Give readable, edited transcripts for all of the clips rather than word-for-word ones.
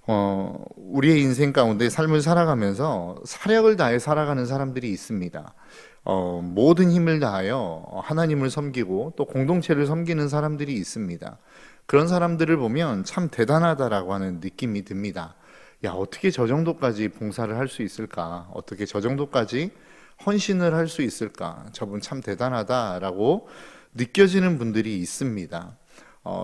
우리의 인생 가운데 삶을 살아가면서 사력을 다해 살아가는 사람들이 있습니다. 모든 힘을 다하여 하나님을 섬기고 또 공동체를 섬기는 사람들이 있습니다. 그런 사람들을 보면 참 대단하다라고 하는 느낌이 듭니다. 야, 어떻게 저 정도까지 봉사를 할 수 있을까? 어떻게 저 정도까지 헌신을 할 수 있을까? 저분 참 대단하다라고 느껴지는 분들이 있습니다.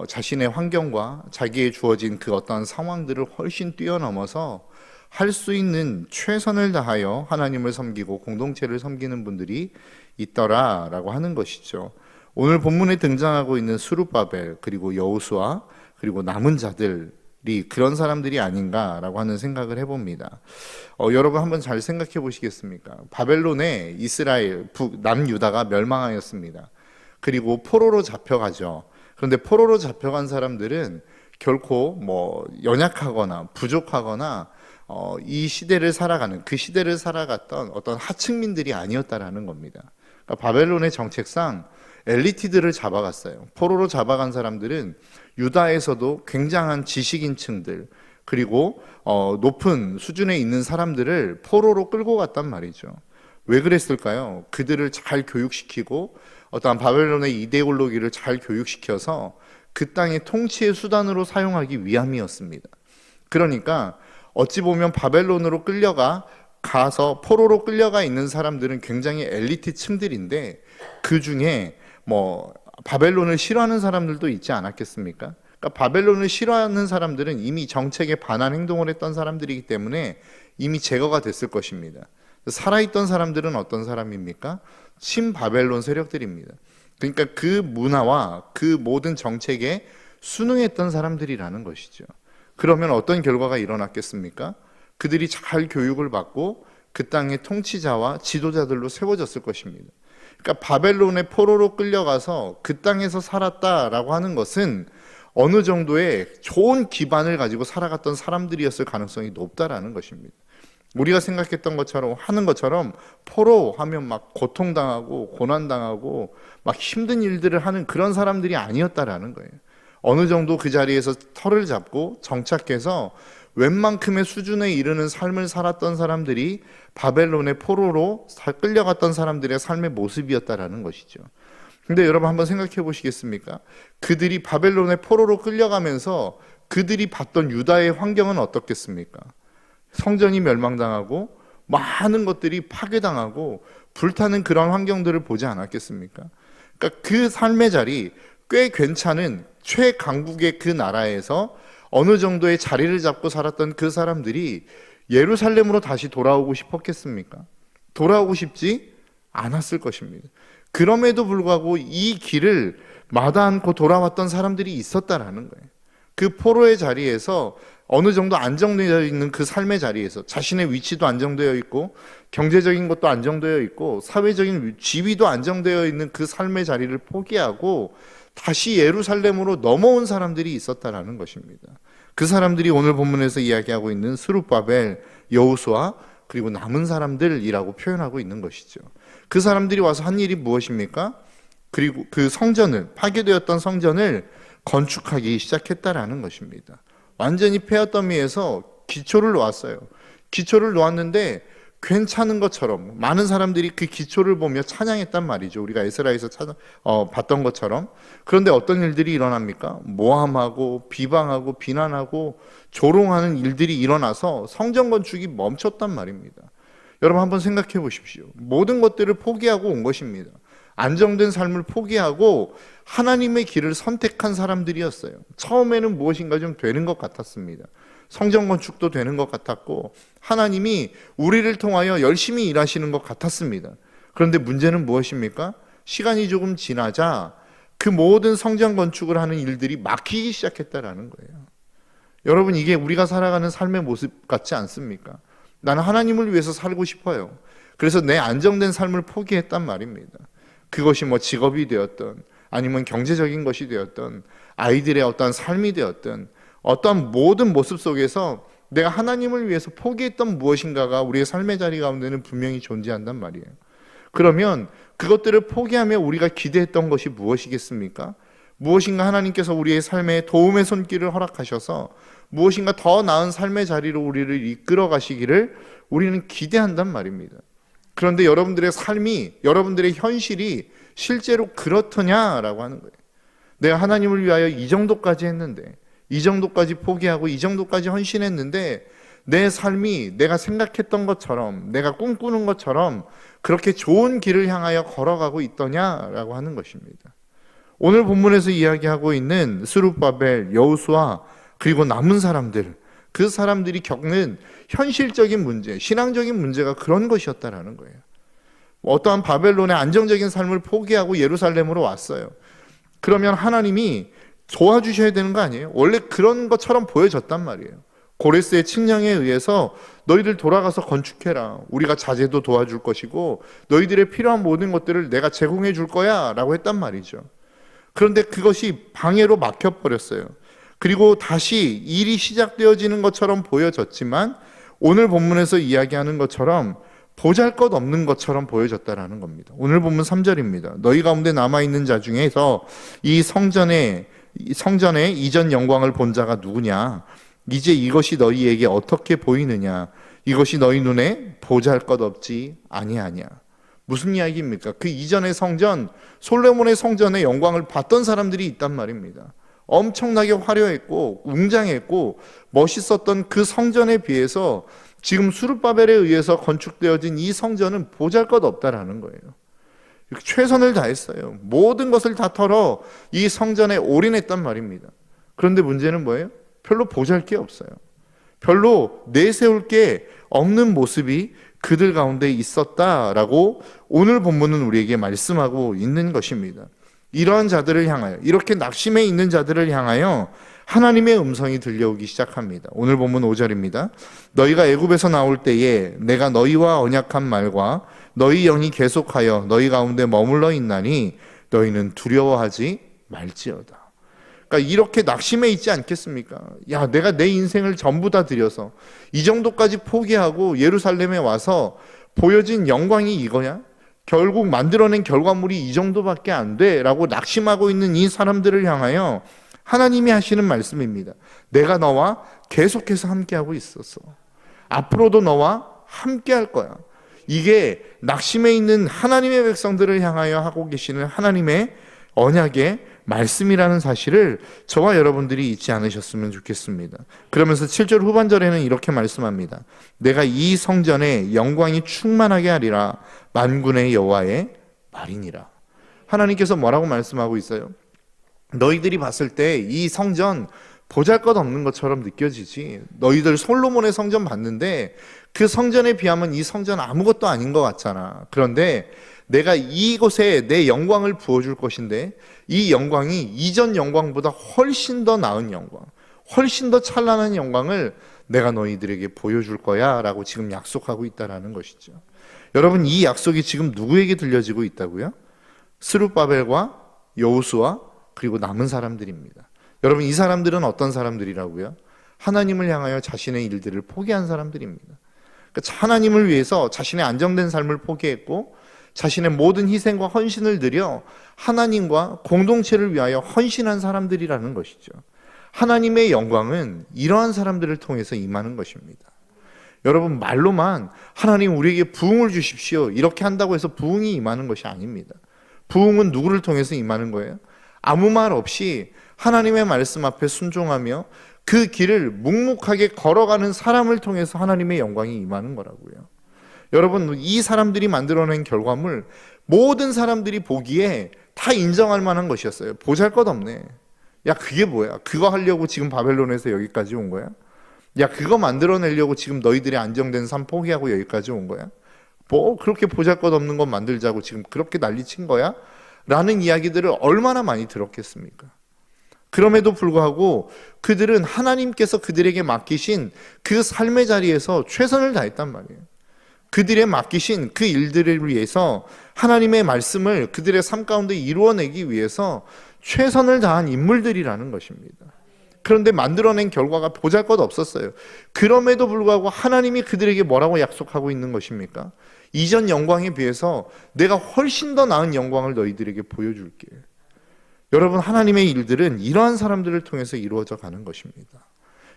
자신의 환경과 자기의 주어진 그 어떤 상황들을 훨씬 뛰어넘어서 할 수 있는 최선을 다하여 하나님을 섬기고 공동체를 섬기는 분들이 있더라라고 하는 것이죠. 오늘 본문에 등장하고 있는 스룹바벨 그리고 여호수아 그리고 남은 자들이 그런 사람들이 아닌가라고 하는 생각을 해봅니다. 여러분 한번 잘 생각해 보시겠습니까? 바벨론에 이스라엘 남유다가 멸망하였습니다. 그리고 포로로 잡혀가죠. 그런데 포로로 잡혀간 사람들은 결코 연약하거나 부족하거나 이 시대를 살아가는 그 시대를 살아갔던 어떤 하층민들이 아니었다라는 겁니다. 그러니까 바벨론의 정책상 엘리트들을 잡아갔어요. 포로로 잡아간 사람들은 유다에서도 굉장한 지식인층들 그리고 높은 수준에 있는 사람들을 포로로 끌고 갔단 말이죠. 왜 그랬을까요? 그들을 잘 교육시키고 어떠한 바벨론의 이데올로기를 잘 교육시켜서 그 땅의 통치의 수단으로 사용하기 위함이었습니다. 그러니까 어찌 보면 바벨론으로 가서 포로로 끌려가 있는 사람들은 굉장히 엘리트 층들인데 그 중에 바벨론을 싫어하는 사람들도 있지 않았겠습니까? 그러니까 바벨론을 싫어하는 사람들은 이미 정책에 반한 행동을 했던 사람들이기 때문에 이미 제거가 됐을 것입니다. 살아있던 사람들은 어떤 사람입니까? 친바벨론 세력들입니다. 그러니까 그 문화와 그 모든 정책에 순응했던 사람들이라는 것이죠. 그러면 어떤 결과가 일어났겠습니까? 그들이 잘 교육을 받고 그 땅의 통치자와 지도자들로 세워졌을 것입니다. 그러니까 바벨론의 포로로 끌려가서 그 땅에서 살았다라고 하는 것은 어느 정도의 좋은 기반을 가지고 살아갔던 사람들이었을 가능성이 높다라는 것입니다. 우리가 생각했던 것처럼 하는 것처럼 포로 하면 막 고통당하고 고난당하고 막 힘든 일들을 하는 그런 사람들이 아니었다라는 거예요. 어느 정도 그 자리에서 털을 잡고 정착해서 웬만큼의 수준에 이르는 삶을 살았던 사람들이 바벨론의 포로로 끌려갔던 사람들의 삶의 모습이었다라는 것이죠. 근데 여러분 한번 생각해 보시겠습니까? 그들이 바벨론의 포로로 끌려가면서 그들이 봤던 유다의 환경은 어떻겠습니까? 성전이 멸망당하고 많은 것들이 파괴당하고 불타는 그런 환경들을 보지 않았겠습니까? 그러니까 그 삶의 자리, 꽤 괜찮은 최강국의 그 나라에서 어느 정도의 자리를 잡고 살았던 그 사람들이 예루살렘으로 다시 돌아오고 싶었겠습니까? 돌아오고 싶지 않았을 것입니다. 그럼에도 불구하고 이 길을 마다 않고 돌아왔던 사람들이 있었다라는 거예요. 그 포로의 자리에서 어느 정도 안정되어 있는 그 삶의 자리에서 자신의 위치도 안정되어 있고 경제적인 것도 안정되어 있고 사회적인 지위도 안정되어 있는 그 삶의 자리를 포기하고 다시 예루살렘으로 넘어온 사람들이 있었다라는 것입니다. 그 사람들이 오늘 본문에서 이야기하고 있는 스룹바벨, 여호수아 그리고 남은 사람들이라고 표현하고 있는 것이죠. 그 사람들이 와서 한 일이 무엇입니까? 그리고 그 파괴되었던 성전을 건축하기 시작했다라는 것입니다. 완전히 폐허더미에서 기초를 놓았어요. 기초를 놓았는데 괜찮은 것처럼 많은 사람들이 그 기초를 보며 찬양했단 말이죠. 우리가 에스라에서 봤던 것처럼. 그런데 어떤 일들이 일어납니까? 모함하고 비방하고 비난하고 조롱하는 일들이 일어나서 성전 건축이 멈췄단 말입니다. 여러분 한번 생각해 보십시오. 모든 것들을 포기하고 온 것입니다. 안정된 삶을 포기하고 하나님의 길을 선택한 사람들이었어요. 처음에는 무엇인가 좀 되는 것 같았습니다. 성전 건축도 되는 것 같았고 하나님이 우리를 통하여 열심히 일하시는 것 같았습니다. 그런데 문제는 무엇입니까? 시간이 조금 지나자 그 모든 성전 건축을 하는 일들이 막히기 시작했다라는 거예요. 여러분 이게 우리가 살아가는 삶의 모습 같지 않습니까? 나는 하나님을 위해서 살고 싶어요. 그래서 내 안정된 삶을 포기했단 말입니다. 그것이 직업이 되었던 아니면 경제적인 것이 되었던 아이들의 어떠한 삶이 되었던 어떠한 모든 모습 속에서 내가 하나님을 위해서 포기했던 무엇인가가 우리의 삶의 자리 가운데는 분명히 존재한단 말이에요. 그러면 그것들을 포기하며 우리가 기대했던 것이 무엇이겠습니까? 무엇인가 하나님께서 우리의 삶에 도움의 손길을 허락하셔서 무엇인가 더 나은 삶의 자리로 우리를 이끌어 가시기를 우리는 기대한단 말입니다. 그런데 여러분들의 삶이, 여러분들의 현실이 실제로 그렇더냐라고 하는 거예요. 내가 하나님을 위하여 이 정도까지 했는데, 이 정도까지 포기하고 이 정도까지 헌신했는데 내 삶이 내가 생각했던 것처럼, 내가 꿈꾸는 것처럼 그렇게 좋은 길을 향하여 걸어가고 있더냐라고 하는 것입니다. 오늘 본문에서 이야기하고 있는 스룹바벨, 여호수아, 그리고 남은 사람들, 그 사람들이 겪는 현실적인 문제, 신앙적인 문제가 그런 것이었다라는 거예요. 어떠한 바벨론의 안정적인 삶을 포기하고 예루살렘으로 왔어요. 그러면 하나님이 도와주셔야 되는 거 아니에요? 원래 그런 것처럼 보여졌단 말이에요. 고레스의 칙령에 의해서 너희들 돌아가서 건축해라. 우리가 자재도 도와줄 것이고 너희들의 필요한 모든 것들을 내가 제공해 줄 거야 라고 했단 말이죠. 그런데 그것이 방해로 막혀버렸어요. 그리고 다시 일이 시작되어지는 것처럼 보여졌지만 오늘 본문에서 이야기하는 것처럼 보잘것없는 것처럼 보여졌다라는 겁니다. 오늘 본문 3절입니다. 너희 가운데 남아있는 자 중에서 이 성전의 이전 영광을 본 자가 누구냐? 이제 이것이 너희에게 어떻게 보이느냐? 이것이 너희 눈에 보잘것없지 아니하냐? 무슨 이야기입니까? 그 이전의 성전, 솔로몬의 성전의 영광을 봤던 사람들이 있단 말입니다. 엄청나게 화려했고 웅장했고 멋있었던 그 성전에 비해서 지금 스룹바벨에 의해서 건축되어진 이 성전은 보잘것없다라는 거예요. 최선을 다했어요. 모든 것을 다 털어 이 성전에 올인했단 말입니다. 그런데 문제는 뭐예요? 별로 보잘게 없어요. 별로 내세울 게 없는 모습이 그들 가운데 있었다라고 오늘 본문은 우리에게 말씀하고 있는 것입니다. 이러한 자들을 향하여, 이렇게 낙심해 있는 자들을 향하여 하나님의 음성이 들려오기 시작합니다. 오늘 본문 5절입니다. 너희가 애굽에서 나올 때에 내가 너희와 언약한 말과 너희 영이 계속하여 너희 가운데 머물러 있나니 너희는 두려워하지 말지어다. 그러니까 이렇게 낙심해 있지 않겠습니까? 야, 내가 내 인생을 전부 다 들여서 이 정도까지 포기하고 예루살렘에 와서 보여진 영광이 이거야? 결국 만들어낸 결과물이 이 정도밖에 안 돼 라고 낙심하고 있는 이 사람들을 향하여 하나님이 하시는 말씀입니다. 내가 너와 계속해서 함께하고 있었어. 앞으로도 너와 함께할 거야. 이게 낙심해 있는 하나님의 백성들을 향하여 하고 계시는 하나님의 언약의 말씀이라는 사실을 저와 여러분들이 잊지 않으셨으면 좋겠습니다. 그러면서 7절 후반절에는 이렇게 말씀합니다. 내가 이 성전에 영광이 충만하게 하리라. 만군의 여호와의 말이니라. 하나님께서 뭐라고 말씀하고 있어요? 너희들이 봤을 때 이 성전 보잘것없는 것처럼 느껴지지. 너희들 솔로몬의 성전 봤는데 그 성전에 비하면 이 성전 아무것도 아닌 것 같잖아. 그런데 내가 이곳에 내 영광을 부어줄 것인데 이 영광이 이전 영광보다 훨씬 더 나은 영광, 훨씬 더 찬란한 영광을 내가 너희들에게 보여줄 거야 라고 지금 약속하고 있다는 것이죠. 여러분, 이 약속이 지금 누구에게 들려지고 있다고요? 스룹바벨과 여호수아 그리고 남은 사람들입니다. 여러분, 이 사람들은 어떤 사람들이라고요? 하나님을 향하여 자신의 일들을 포기한 사람들입니다. 그러니까 하나님을 위해서 자신의 안정된 삶을 포기했고 자신의 모든 희생과 헌신을 들여 하나님과 공동체를 위하여 헌신한 사람들이라는 것이죠. 하나님의 영광은 이러한 사람들을 통해서 임하는 것입니다. 여러분, 말로만 하나님 우리에게 부흥을 주십시오 이렇게 한다고 해서 부흥이 임하는 것이 아닙니다. 부흥은 누구를 통해서 임하는 거예요? 아무 말 없이 하나님의 말씀 앞에 순종하며 그 길을 묵묵하게 걸어가는 사람을 통해서 하나님의 영광이 임하는 거라고요. 여러분, 이 사람들이 만들어낸 결과물 모든 사람들이 보기에 다 인정할 만한 것이었어요. 보잘것없네. 야, 그게 뭐야? 그거 하려고 지금 바벨론에서 여기까지 온 거야? 야, 그거 만들어내려고 지금 너희들이 안정된 삶 포기하고 여기까지 온 거야? 뭐 그렇게 보잘것없는 것 만들자고 지금 그렇게 난리친 거야? 라는 이야기들을 얼마나 많이 들었겠습니까? 그럼에도 불구하고 그들은 하나님께서 그들에게 맡기신 그 삶의 자리에서 최선을 다했단 말이에요. 그들의 맡기신 그 일들을 위해서 하나님의 말씀을 그들의 삶 가운데 이루어내기 위해서 최선을 다한 인물들이라는 것입니다. 그런데 만들어낸 결과가 보잘것없었어요. 그럼에도 불구하고 하나님이 그들에게 뭐라고 약속하고 있는 것입니까? 이전 영광에 비해서 내가 훨씬 더 나은 영광을 너희들에게 보여줄게. 여러분, 하나님의 일들은 이러한 사람들을 통해서 이루어져 가는 것입니다.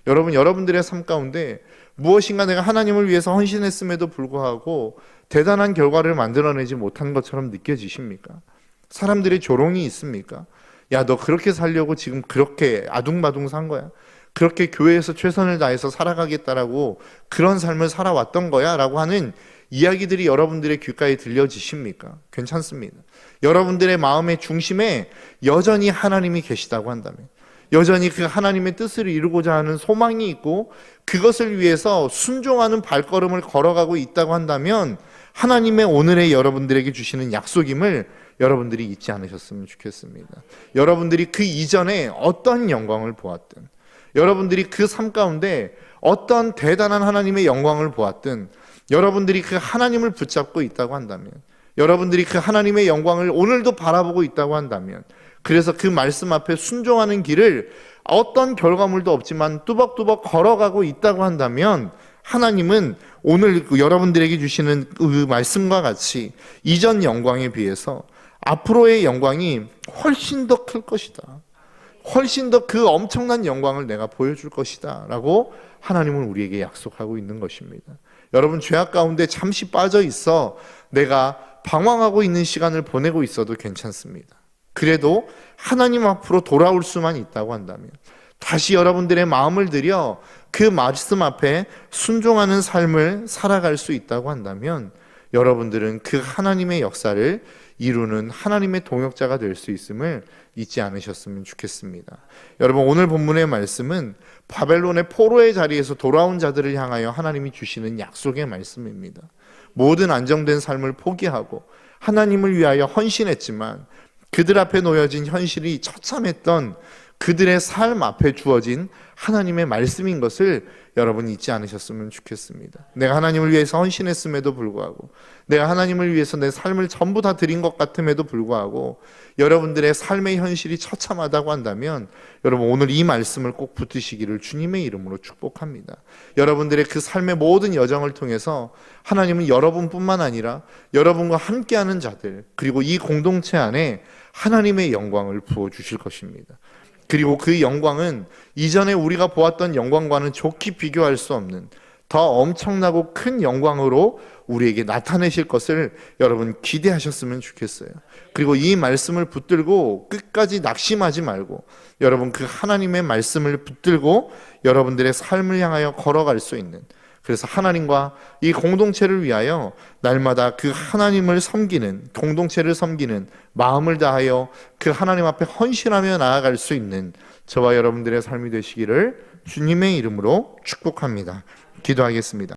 여러분들의 삶 가운데 무엇인가 내가 하나님을 위해서 헌신했음에도 불구하고 대단한 결과를 만들어내지 못한 것처럼 느껴지십니까? 사람들의 조롱이 있습니까? 야, 너 그렇게 살려고 지금 그렇게 아둥바둥 산 거야? 그렇게 교회에서 최선을 다해서 살아가겠다라고 그런 삶을 살아왔던 거야? 라고 하는 이야기들이 여러분들의 귓가에 들려지십니까? 괜찮습니다. 여러분들의 마음의 중심에 여전히 하나님이 계시다고 한다면, 여전히 그 하나님의 뜻을 이루고자 하는 소망이 있고 그것을 위해서 순종하는 발걸음을 걸어가고 있다고 한다면 하나님의 오늘의 여러분들에게 주시는 약속임을 여러분들이 잊지 않으셨으면 좋겠습니다. 여러분들이 그 이전에 어떤 영광을 보았든, 여러분들이 그 삶 가운데 어떤 대단한 하나님의 영광을 보았든, 여러분들이 그 하나님을 붙잡고 있다고 한다면, 여러분들이 그 하나님의 영광을 오늘도 바라보고 있다고 한다면, 그래서 그 말씀 앞에 순종하는 길을 어떤 결과물도 없지만 뚜벅뚜벅 걸어가고 있다고 한다면 하나님은 오늘 여러분들에게 주시는 그 말씀과 같이 이전 영광에 비해서 앞으로의 영광이 훨씬 더 클 것이다. 훨씬 더 그 엄청난 영광을 내가 보여줄 것이다 라고 하나님은 우리에게 약속하고 있는 것입니다. 여러분, 죄악 가운데 잠시 빠져 있어 내가 방황하고 있는 시간을 보내고 있어도 괜찮습니다. 그래도 하나님 앞으로 돌아올 수만 있다고 한다면, 다시 여러분들의 마음을 들여 그 말씀 앞에 순종하는 삶을 살아갈 수 있다고 한다면 여러분들은 그 하나님의 역사를 이루는 하나님의 동역자가 될 수 있음을 잊지 않으셨으면 좋겠습니다. 여러분, 오늘 본문의 말씀은 바벨론의 포로의 자리에서 돌아온 자들을 향하여 하나님이 주시는 약속의 말씀입니다. 모든 안정된 삶을 포기하고 하나님을 위하여 헌신했지만 그들 앞에 놓여진 현실이 처참했던 그들의 삶 앞에 주어진 하나님의 말씀인 것을 여러분 잊지 않으셨으면 좋겠습니다. 내가 하나님을 위해서 헌신했음에도 불구하고, 내가 하나님을 위해서 내 삶을 전부 다 드린 것 같음에도 불구하고 여러분들의 삶의 현실이 처참하다고 한다면 여러분, 오늘 이 말씀을 꼭 붙드시기를 주님의 이름으로 축복합니다. 여러분들의 그 삶의 모든 여정을 통해서 하나님은 여러분뿐만 아니라 여러분과 함께하는 자들, 그리고 이 공동체 안에 하나님의 영광을 부어주실 것입니다. 그리고 그 영광은 이전에 우리가 보았던 영광과는 좋게 비교할 수 없는 더 엄청나고 큰 영광으로 우리에게 나타내실 것을 여러분 기대하셨으면 좋겠어요. 그리고 이 말씀을 붙들고 끝까지 낙심하지 말고 여러분 그 하나님의 말씀을 붙들고 여러분들의 삶을 향하여 걸어갈 수 있는, 그래서 하나님과 이 공동체를 위하여 날마다 그 하나님을 섬기는, 공동체를 섬기는 마음을 다하여 그 하나님 앞에 헌신하며 나아갈 수 있는 저와 여러분들의 삶이 되시기를 주님의 이름으로 축복합니다. 기도하겠습니다.